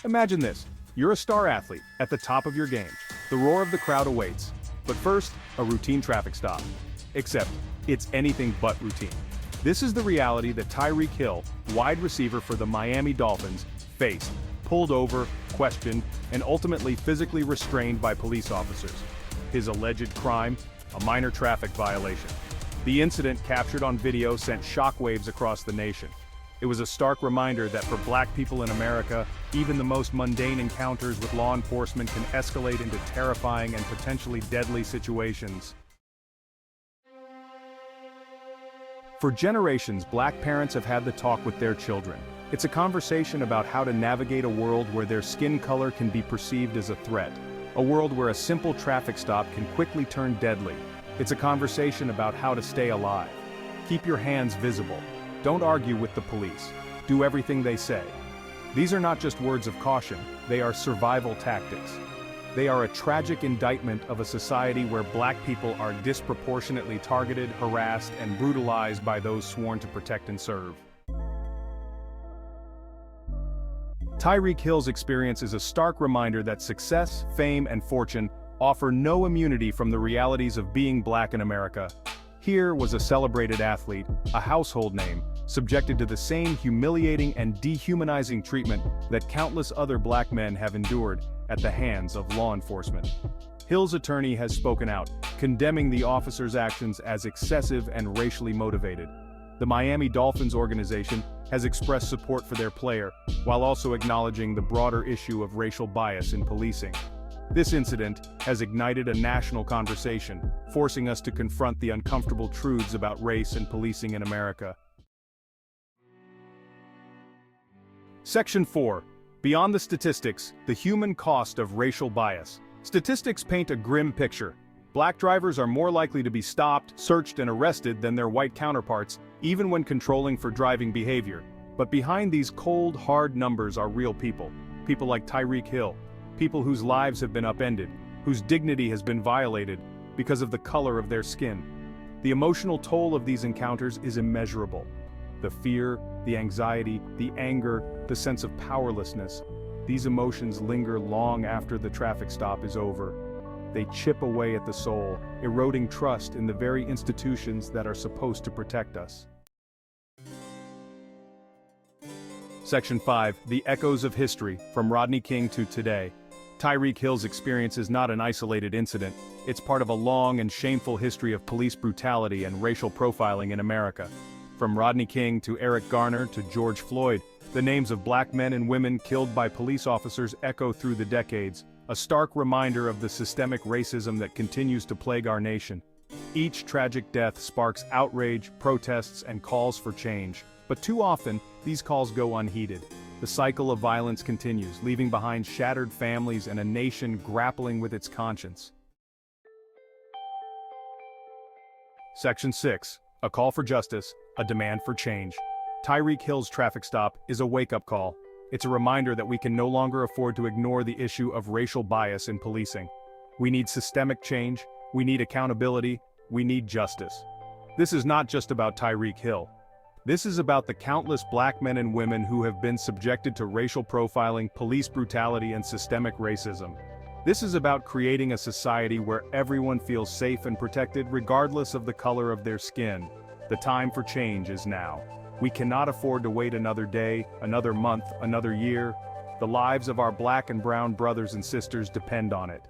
Imagine this. You're a star athlete, at the top of your game. The roar of the crowd awaits. But first, a routine traffic stop. Except, it's anything but routine. This is the reality that Tyreek Hill, wide receiver for the Miami Dolphins, faced, pulled over, questioned, and ultimately physically restrained by police officers. His alleged crime? A minor traffic violation. The incident, captured on video, sent shockwaves across the nation. It was a stark reminder that for Black people in America, even the most mundane encounters with law enforcement can escalate into terrifying and potentially deadly situations. For generations, Black parents have had the talk with their children. It's a conversation about how to navigate a world where their skin color can be perceived as a threat. A world where a simple traffic stop can quickly turn deadly. It's a conversation about how to stay alive. Keep your hands visible. Don't argue with the police. Do everything they say. These are not just words of caution, they are survival tactics. They are a tragic indictment of a society where Black people are disproportionately targeted, harassed, and brutalized by those sworn to protect and serve. Tyreek Hill's experience is a stark reminder that success, fame, and fortune offer no immunity from the realities of being Black in America. Here was a celebrated athlete, a household name, subjected to the same humiliating and dehumanizing treatment that countless other Black men have endured at the hands of law enforcement. Hill's attorney has spoken out, condemning the officer's actions as excessive and racially motivated. The Miami Dolphins organization has expressed support for their player, while also acknowledging the broader issue of racial bias in policing. This incident has ignited a national conversation, forcing us to confront the uncomfortable truths about race and policing in America. Section 4. Beyond the statistics, the human cost of racial bias. Statistics paint a grim picture. Black drivers are more likely to be stopped, searched, and arrested than their white counterparts, even when controlling for driving behavior. But behind these cold, hard numbers are real people. People like Tyreek Hill. People whose lives have been upended, whose dignity has been violated because of the color of their skin. The emotional toll of these encounters is immeasurable. The fear, the anxiety, the anger, the sense of powerlessness. These emotions linger long after the traffic stop is over. They chip away at the soul, eroding trust in the very institutions that are supposed to protect us. Section 5. The Echoes of History, from Rodney King to today. Tyreek Hill's experience is not an isolated incident. It's part of a long and shameful history of police brutality and racial profiling in America. From Rodney King to Eric Garner to George Floyd, the names of Black men and women killed by police officers echo through the decades, a stark reminder of the systemic racism that continues to plague our nation. Each tragic death sparks outrage, protests, and calls for change. But too often, these calls go unheeded. The cycle of violence continues, leaving behind shattered families and a nation grappling with its conscience. Section 6. A call for justice, a demand for change. Tyreek Hill's traffic stop is a wake-up call. It's a reminder that we can no longer afford to ignore the issue of racial bias in policing. We need systemic change, we need accountability, we need justice. This is not just about Tyreek Hill. This is about the countless Black men and women who have been subjected to racial profiling, police brutality, and systemic racism. This is about creating a society where everyone feels safe and protected regardless of the color of their skin. The time for change is now. We cannot afford to wait another day, another month, another year. The lives of our Black and brown brothers and sisters depend on it.